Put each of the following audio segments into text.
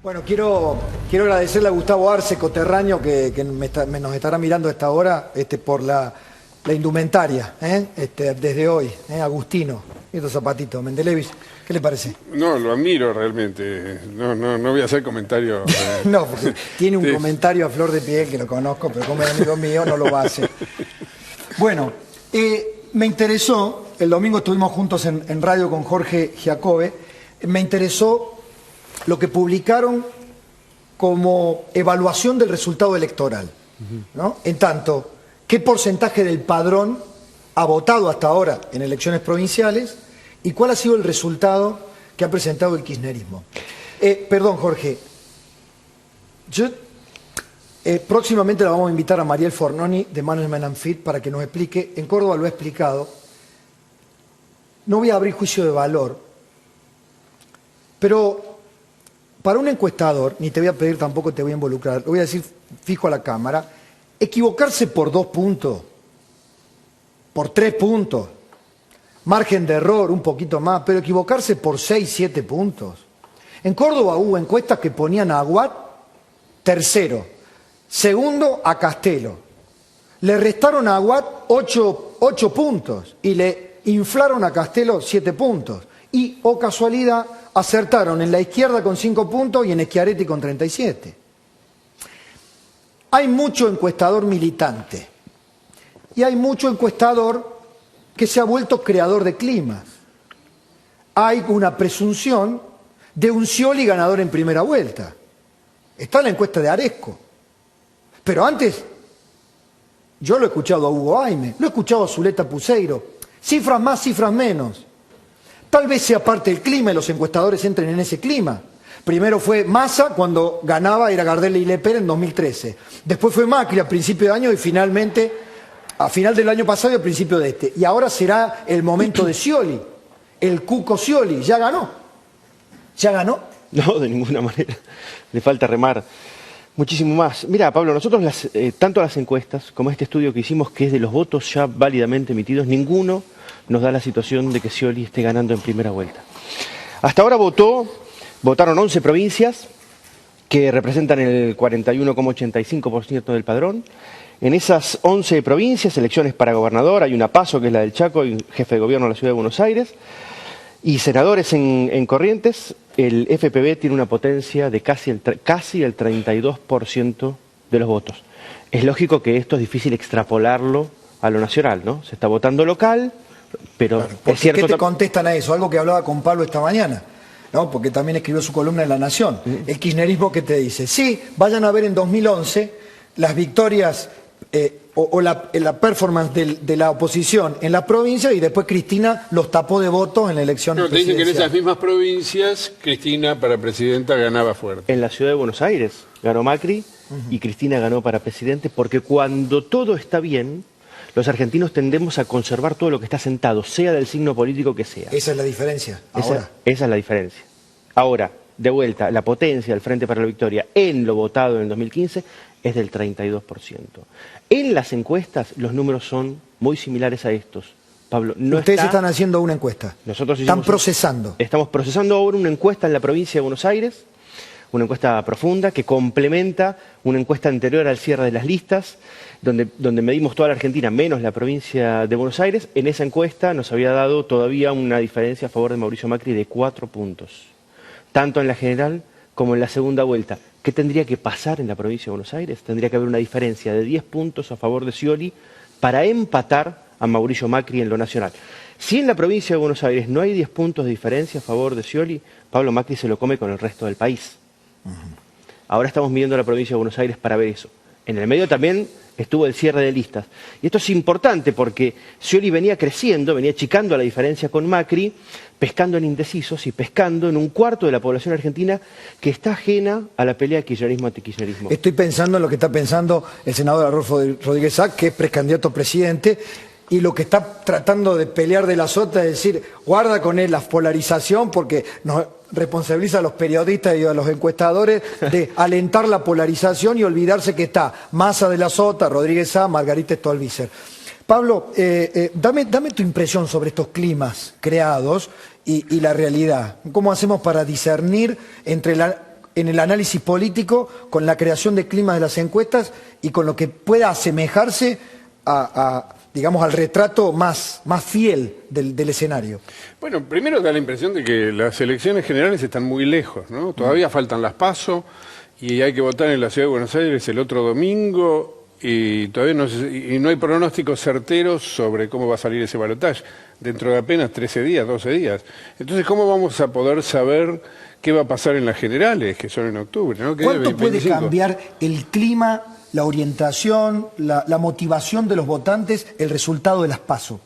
Bueno, quiero agradecerle a Gustavo Arce, coterráneo, que nos estará mirando a esta hora por la indumentaria, desde hoy, Agustino, estos zapatitos, Mendelevich, ¿qué le parece? No, lo admiro realmente, no voy a hacer comentario. No, porque tiene un comentario a flor de piel, que lo conozco, pero como es amigo mío no lo va a hacer. Bueno, me interesó, el domingo estuvimos juntos en radio con Jorge Giacobbe, me interesó lo que publicaron como evaluación del resultado electoral, ¿no? En tanto, ¿qué porcentaje del padrón ha votado hasta ahora en elecciones provinciales y cuál ha sido el resultado que ha presentado el kirchnerismo? Perdón, Jorge, próximamente la vamos a invitar a Mariel Fornoni de Management and Fit para que nos explique. En Córdoba lo he explicado. No voy a abrir juicio de valor, pero para un encuestador, ni te voy a pedir, tampoco te voy a involucrar, lo voy a decir fijo a la cámara, equivocarse por 2 puntos, por 3 puntos, margen de error un poquito más, pero equivocarse por 6, 7 puntos. En Córdoba hubo encuestas que ponían a Aguad tercero, segundo a Castelo. Le restaron a Aguad 8 puntos y le inflaron a Castelo 7 puntos. Y, oh casualidad, acertaron en la izquierda con 5 puntos y en Schiaretti con 37. Hay mucho encuestador militante y hay mucho encuestador que se ha vuelto creador de climas. Hay una presunción de un Scioli ganador en primera vuelta. Está la encuesta de Aresco. Pero antes, yo lo he escuchado a Hugo Aime, lo he escuchado a Zuleta Puseiro. Cifras más, cifras menos. Tal vez sea parte del clima y los encuestadores entren en ese clima. Primero fue Massa cuando ganaba, era Gardel y Lepera en 2013. Después fue Macri a principio de año y finalmente, a final del año pasado y a principio de este. Y ahora será el momento de Scioli, el Cuco Scioli. ¿Ya ganó? ¿Ya ganó? No, de ninguna manera. Le falta remar muchísimo más. Mira, Pablo, nosotros tanto las encuestas como este estudio que hicimos, que es de los votos ya válidamente emitidos, ninguno nos da la situación de que Scioli esté ganando en primera vuelta. Hasta ahora votaron 11 provincias que representan el 41,85% del padrón. En esas 11 provincias, elecciones para gobernador, hay una PASO que es la del Chaco, y jefe de gobierno de la Ciudad de Buenos Aires, y senadores en Corrientes. El FPV tiene una potencia de casi el 32% de los votos. Es lógico que esto es difícil extrapolarlo a lo nacional, ¿no? Se está votando local, pero claro, es cierto. ¿qué te contestan a eso? Algo que hablaba con Pablo esta mañana, ¿no? Porque también escribió su columna en La Nación. El kirchnerismo, que te dice, sí, vayan a ver en 2011 las victorias la performance de la oposición en la provincia y después Cristina los tapó de votos en la elección presidencial. Te dicen que en esas mismas provincias Cristina para presidenta ganaba fuerte. En la Ciudad de Buenos Aires ganó Macri y Cristina ganó para presidente, porque cuando todo está bien, los argentinos tendemos a conservar todo lo que está sentado, sea del signo político que sea. Esa es la diferencia ahora. Esa es la diferencia. Ahora, de vuelta, la potencia del Frente para la Victoria en lo votado en el 2015 es del 32%. En las encuestas los números son muy similares a estos. Pablo, Ustedes están haciendo una encuesta. Nosotros están procesando. Estamos procesando ahora una encuesta en la provincia de Buenos Aires, una encuesta profunda que complementa una encuesta anterior al cierre de las listas, donde medimos toda la Argentina menos la provincia de Buenos Aires. En esa encuesta nos había dado todavía una diferencia a favor de Mauricio Macri de 4 puntos, tanto en la general como en la segunda vuelta. ¿Qué tendría que pasar en la provincia de Buenos Aires? Tendría que haber una diferencia de 10 puntos a favor de Scioli para empatar a Mauricio Macri en lo nacional. Si en la provincia de Buenos Aires no hay 10 puntos de diferencia a favor de Scioli, Pablo Macri se lo come con el resto del país. Ahora estamos midiendo la provincia de Buenos Aires para ver eso. En el medio también estuvo el cierre de listas. Y esto es importante porque Scioli venía creciendo, venía achicando la diferencia con Macri, pescando en indecisos y pescando en un cuarto de la población argentina que está ajena a la pelea kirchnerismo-antikirchnerismo. Estoy pensando en lo que está pensando el senador Adolfo Rodríguez Sac, que es precandidato a presidente, y lo que está tratando de pelear de la sota es decir, guarda con él la polarización porque nos responsabiliza a los periodistas y a los encuestadores de alentar la polarización y olvidarse que está Massa de la Sota, Rodríguez Sac, Margarita Stolbizer. Pablo, dame tu impresión sobre estos climas creados y la realidad. ¿Cómo hacemos para discernir entre en el análisis político, con la creación de climas de las encuestas y con lo que pueda asemejarse digamos, al retrato más fiel del escenario? Bueno, primero da la impresión de que las elecciones generales están muy lejos, ¿no? Todavía faltan las PASO y hay que votar en la Ciudad de Buenos Aires el otro domingo y todavía no hay pronósticos certeros sobre cómo va a salir ese balotaje dentro de apenas 13 días, 12 días. Entonces, ¿cómo vamos a poder saber qué va a pasar en las generales, que son en octubre, ¿no? ¿Cuánto puede cambiar el clima, la orientación, la motivación de los votantes, el resultado de las PASO?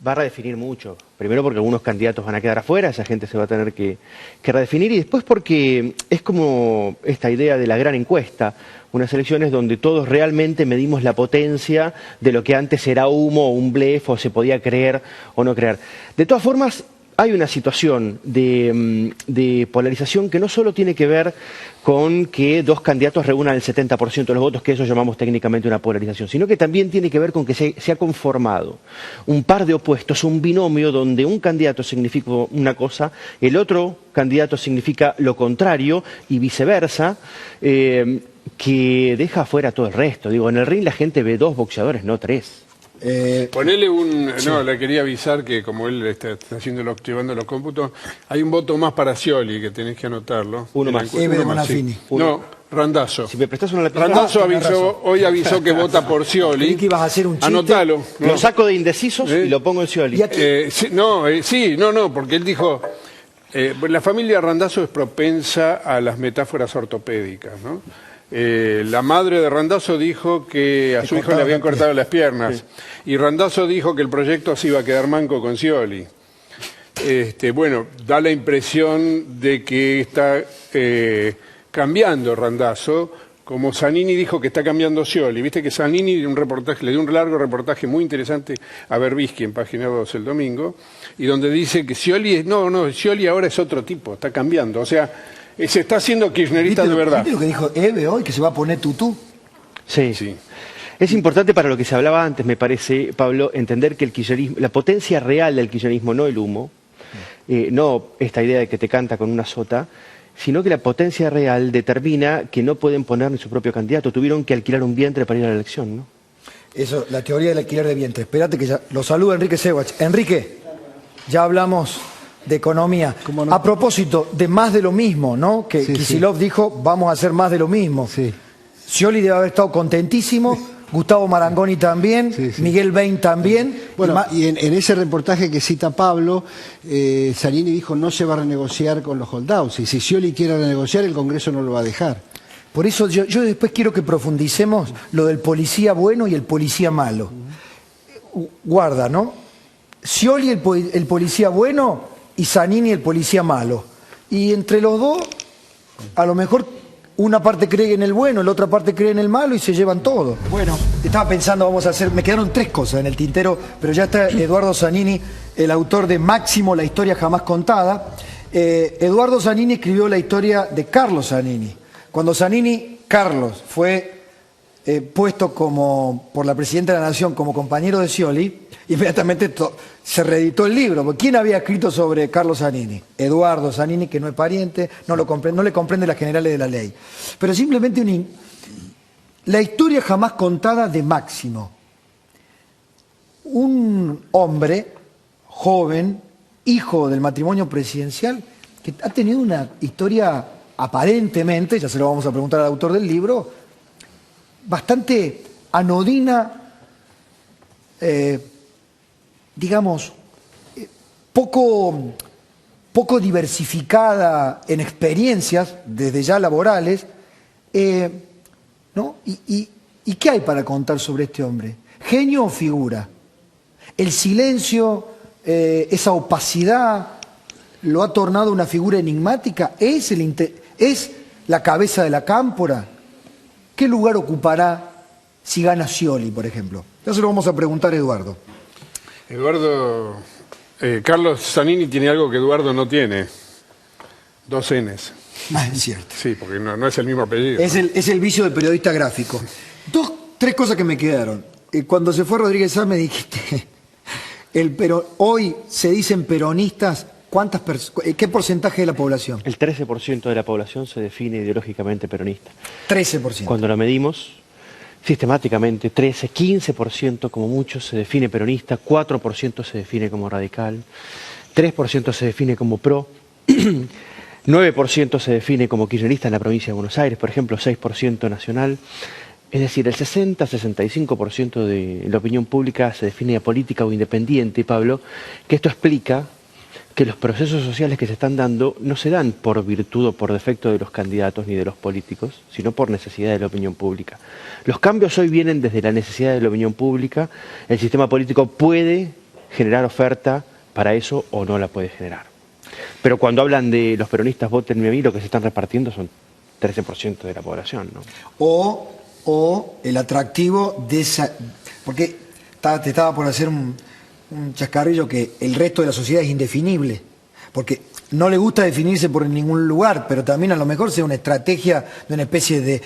Va a redefinir mucho. Primero porque algunos candidatos van a quedar afuera, esa gente se va a tener que redefinir, y después porque es como esta idea de la gran encuesta, unas elecciones donde todos realmente medimos la potencia de lo que antes era humo o un blef o se podía creer o no creer. De todas formas, hay una situación de polarización que no solo tiene que ver con que dos candidatos reúnan el 70% de los votos, que eso llamamos técnicamente una polarización, sino que también tiene que ver con que se ha conformado un par de opuestos, un binomio donde un candidato significa una cosa, el otro candidato significa lo contrario y viceversa, que deja afuera todo el resto. Digo, en el ring la gente ve 2 boxeadores, no 3. Ponele No, le quería avisar que como él está llevando los cómputos, hay un voto más para Scioli, que tenés que anotarlo. Uno más. Eve de Bonafini. Sí. No, Randazzo. Si me prestás una lápiz. Randazzo hoy avisó que vota por Scioli. Creí que ibas a hacer un chiste. Anotalo. ¿no? Lo saco de indecisos y lo pongo en Scioli. No, porque él dijo, la familia Randazzo es propensa a las metáforas ortopédicas, ¿no? La madre de Randazzo dijo que a su hijo le habían cortado las piernas, y Randazzo dijo que el proyecto se iba a quedar manco con Scioli. Bueno, da la impresión de que está cambiando Randazzo, como Zanini dijo que está cambiando Scioli. Viste que Zanini le dio un largo reportaje muy interesante a Berbisky en Página 2 el domingo, y donde dice que Scioli Scioli ahora es otro tipo, está cambiando, o sea, se está haciendo kirchnerista de verdad. ¿Viste lo que dijo Eve hoy, que se va a poner tutú? Sí. Es importante para lo que se hablaba antes, me parece, Pablo, entender que el kirchnerismo, la potencia real del kirchnerismo, no el humo, no esta idea de que te canta con una sota, sino que la potencia real determina que no pueden poner ni su propio candidato. Tuvieron que alquilar un vientre para ir a la elección, ¿no? Eso, la teoría del alquiler de vientre. Espérate que ya lo saluda Enrique Sewach. Enrique, ya hablamos de economía. No? A propósito de más de lo mismo, ¿no? Que Kicillof dijo, vamos a hacer más de lo mismo. Sí. Scioli debe haber estado contentísimo, Gustavo Marangoni también, Miguel Bain también. Bueno, y en ese reportaje que cita Pablo, Zanini dijo no se va a renegociar con los holdouts, y si Scioli quiere renegociar, el Congreso no lo va a dejar. Por eso yo después quiero que profundicemos lo del policía bueno y el policía malo. Guarda, ¿no? Scioli el policía bueno y Zanini el policía malo. Y entre los dos, a lo mejor una parte cree en el bueno, la otra parte cree en el malo y se llevan todo. Bueno, estaba pensando, me quedaron 3 cosas en el tintero, pero ya está Eduardo Zanini, el autor de Máximo, la historia jamás contada. Eduardo Zanini escribió la historia de Carlos Zanini. Cuando Carlos fue puesto por la Presidenta de la Nación como compañero de Scioli, inmediatamente se reeditó el libro. Porque ¿quién había escrito sobre Carlos Zanini? Eduardo Zanini, que no es pariente, no le comprende las generales de la ley. Pero simplemente la historia jamás contada de Máximo. Un hombre joven, hijo del matrimonio presidencial, que ha tenido una historia aparentemente, ya se lo vamos a preguntar al autor del libro, bastante anodina, digamos, poco diversificada en experiencias, desde ya laborales, ¿no? ¿Y qué hay para contar sobre este hombre? ¿Genio o figura? El silencio, esa opacidad, lo ha tornado una figura enigmática. ¿Es la cabeza de la cámpora? ¿Qué lugar ocupará si gana Scioli, por ejemplo? Ya se lo vamos a preguntar a Eduardo. Carlos Zanini tiene algo que Eduardo no tiene. 2 Ns. Es cierto. Sí, porque no es el mismo apellido. Es el vicio del periodista gráfico. 3 cosas que me quedaron. Cuando se fue Rodríguez Sá me dijiste, hoy se dicen peronistas ¿Qué porcentaje de la población? El 13% de la población se define ideológicamente peronista. 13%. Cuando la medimos, sistemáticamente, 13, 15% como mucho se define peronista, 4% se define como radical, 3% se define como pro, 9% se define como kirchnerista en la provincia de Buenos Aires, por ejemplo, 6% nacional. Es decir, el 60-65% de la opinión pública se define apolítica o independiente, Pablo, que esto explica que los procesos sociales que se están dando no se dan por virtud o por defecto de los candidatos ni de los políticos, sino por necesidad de la opinión pública. Los cambios hoy vienen desde la necesidad de la opinión pública. El sistema político puede generar oferta para eso o no la puede generar. Pero cuando hablan de los peronistas votenme a mí, lo que se están repartiendo son 13% de la población, ¿no? O el atractivo de esa... Porque te estaba por hacer un chascarrillo que el resto de la sociedad es indefinible, porque no le gusta definirse por ningún lugar, pero también a lo mejor sea una estrategia de una especie de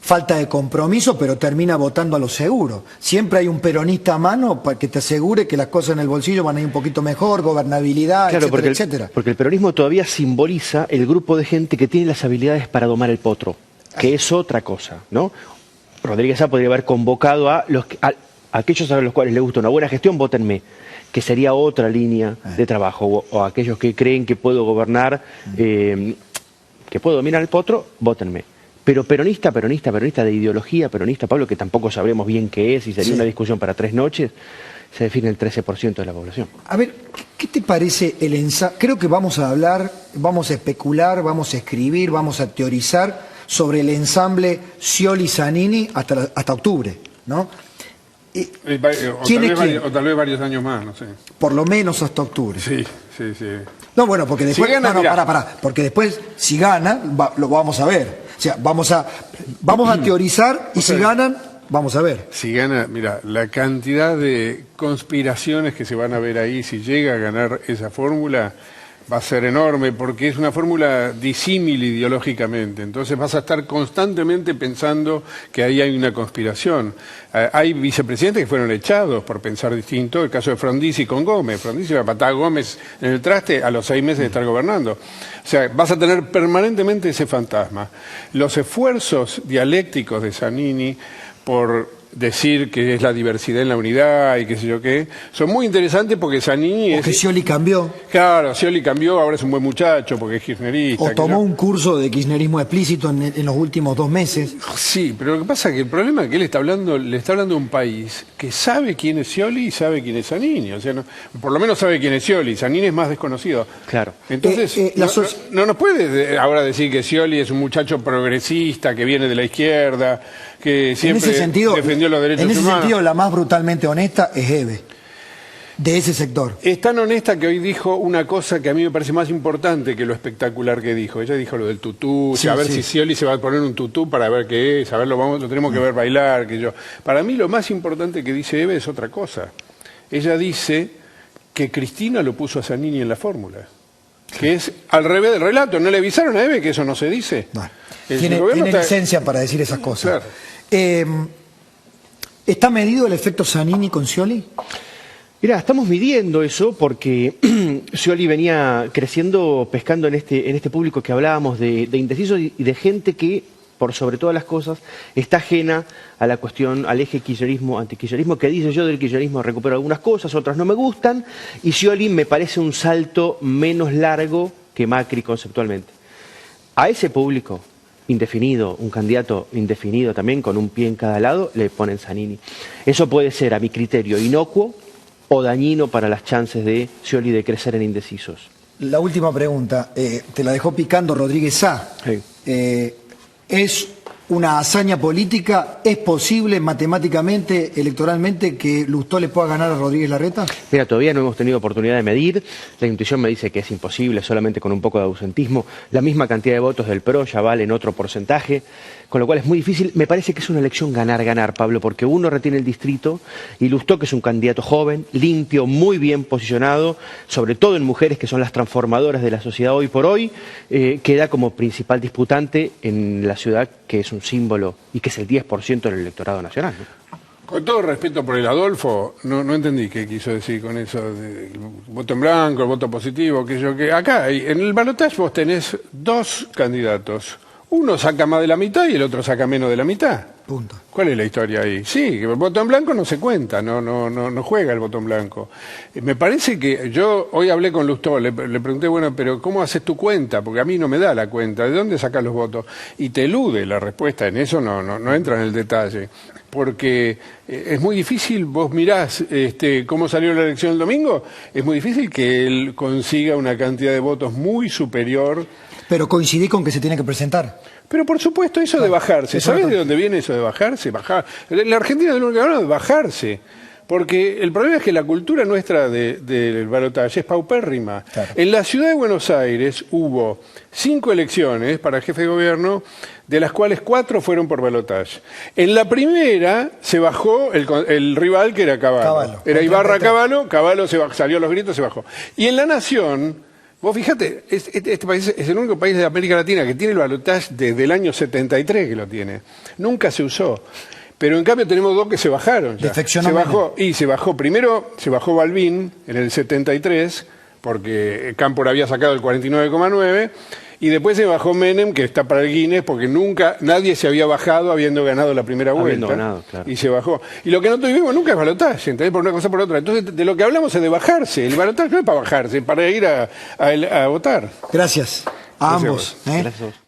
falta de compromiso, pero termina votando a lo seguro. Siempre hay un peronista a mano para que te asegure que las cosas en el bolsillo van a ir un poquito mejor, gobernabilidad, claro, etcétera, etcétera. Porque el peronismo todavía simboliza el grupo de gente que tiene las habilidades para domar el potro, que es otra cosa, ¿no? Rodríguez Sá podría haber convocado a aquellos a los cuales les gusta una buena gestión, vótenme, que sería otra línea de trabajo, o aquellos que creen que puedo gobernar, que puedo dominar el potro, vótenme. Pero peronista de ideología, peronista, Pablo, que tampoco sabremos bien qué es, y sería una discusión para 3 noches, se define el 13% de la población. A ver, ¿qué te parece el ensayo? Creo que vamos a hablar, vamos a especular, vamos a escribir, vamos a teorizar sobre el ensamble Scioli-Zanini hasta octubre, ¿no? O tal vez varios años más, no sé. Por lo menos hasta octubre. Sí. No, bueno, porque después... Si gana, porque después, si gana, lo vamos a ver. O sea, vamos a teorizar y si ganan, vamos a ver. Si gana, mira, la cantidad de conspiraciones que se van a ver ahí, si llega a ganar esa fórmula, va a ser enorme, porque es una fórmula disímil ideológicamente. Entonces vas a estar constantemente pensando que ahí hay una conspiración. Hay vicepresidentes que fueron echados por pensar distinto. El caso de Frondizi con Gómez. Frondizi va a patar a Gómez en el traste a los 6 meses de estar gobernando. O sea, vas a tener permanentemente ese fantasma. Los esfuerzos dialécticos de Zanini por decir que es la diversidad en la unidad y qué sé yo qué, son muy interesantes porque Zanini O que Scioli cambió. Claro, Scioli cambió, ahora es un buen muchacho porque es kirchnerista. O tomó un curso de kirchnerismo explícito en los últimos 2 meses. Sí, pero lo que pasa es que el problema es que él le está hablando a un país que sabe quién es Scioli y sabe quién es Zanini. O sea, por lo menos sabe quién es Scioli, Zanini es más desconocido. Claro. Entonces, no nos puede ahora decir que Scioli es un muchacho progresista, que viene de la izquierda, que siempre defendió los derechos humanos. En ese sentido, la más brutalmente honesta es Eve, de ese sector. Es tan honesta que hoy dijo una cosa que a mí me parece más importante que lo espectacular que dijo. Ella dijo lo del tutú, a ver si Scioli se va a poner un tutú para ver qué es, a ver, lo tenemos que ver bailar. Para mí lo más importante que dice Eve es otra cosa. Ella dice que Cristina lo puso a Zanini en la fórmula. Que es al revés del relato. ¿No le avisaron a Eve que eso no se dice? No. Tiene licencia para decir esas cosas. Claro. ¿Está medido el efecto Zanini con Scioli? Mirá, estamos midiendo eso porque Scioli venía creciendo, pescando en este público que hablábamos de indecisos y de gente que, por sobre todas las cosas, está ajena a la cuestión, al eje kirchnerismo, antikirchnerismo, que dice yo del kirchnerismo recupero algunas cosas, otras no me gustan, y Scioli me parece un salto menos largo que Macri conceptualmente. A ese público indefinido, un candidato indefinido también, con un pie en cada lado, le ponen Zanini. Eso puede ser, a mi criterio, inocuo o dañino para las chances de Scioli de crecer en indecisos. La última pregunta, te la dejó picando Rodríguez Sá. Sí. ¿Es una hazaña política? ¿Es posible matemáticamente, electoralmente, que Lustó le pueda ganar a Rodríguez Larreta? Mira, todavía no hemos tenido oportunidad de medir. La intuición me dice que es imposible, solamente con un poco de ausentismo. La misma cantidad de votos del PRO ya vale en otro porcentaje, con lo cual es muy difícil. Me parece que es una elección ganar-ganar, Pablo, porque uno retiene el distrito y Lustó, que es un candidato joven, limpio, muy bien posicionado, sobre todo en mujeres que son las transformadoras de la sociedad hoy por hoy, queda como principal disputante en la ciudad, que es un símbolo y que es el 10% del electorado nacional, ¿no? Con todo respeto por el Adolfo, no entendí qué quiso decir con eso del voto en blanco, el voto positivo, que acá en el balotaje vos tenés dos candidatos. Uno saca más de la mitad y el otro saca menos de la mitad. Punto. ¿Cuál es la historia ahí? Sí, que el voto en blanco no se cuenta, no juega el voto en blanco. Me parece que yo hoy hablé con Lustó, le pregunté, bueno, pero ¿cómo haces tu cuenta? Porque a mí no me da la cuenta, ¿de dónde sacas los votos? Y te elude la respuesta, en eso no entra en el detalle. Porque es muy difícil, vos mirás cómo salió la elección el domingo, es muy difícil que él consiga una cantidad de votos muy superior. Pero coincidí con que se tiene que presentar. Pero por supuesto, eso de bajarse, ¿sabés de dónde viene eso de bajarse? La Argentina es lo único que habla de bajarse. Porque el problema es que la cultura nuestra del balotaje es paupérrima. Claro. En la ciudad de Buenos Aires hubo 5 elecciones para jefe de gobierno, de las cuales 4 fueron por balotaje. En la primera se bajó el rival, que era Cavallo. Era Ibarra Cavallo salió a los gritos, se bajó. Y en La Nación, vos fijate, este país es el único país de América Latina que tiene el balotaje desde el año 73 que lo tiene. Nunca se usó. Pero en cambio tenemos 2 que se bajaron ya. Se bajó, primero se bajó Balbín en el 73, porque Cámpora había sacado el 49,9, y después se bajó Menem, que está para el Guinness, porque nunca nadie se había bajado habiendo ganado la primera vuelta. Ganado, claro. Y se bajó. Y lo que no tuvimos nunca es balotaje, ¿entendés? Por una cosa o por otra. Entonces, de lo que hablamos es de bajarse. El balotaje no es para bajarse, es para ir a votar. Gracias a Gracias a ambos. Gracias a vos.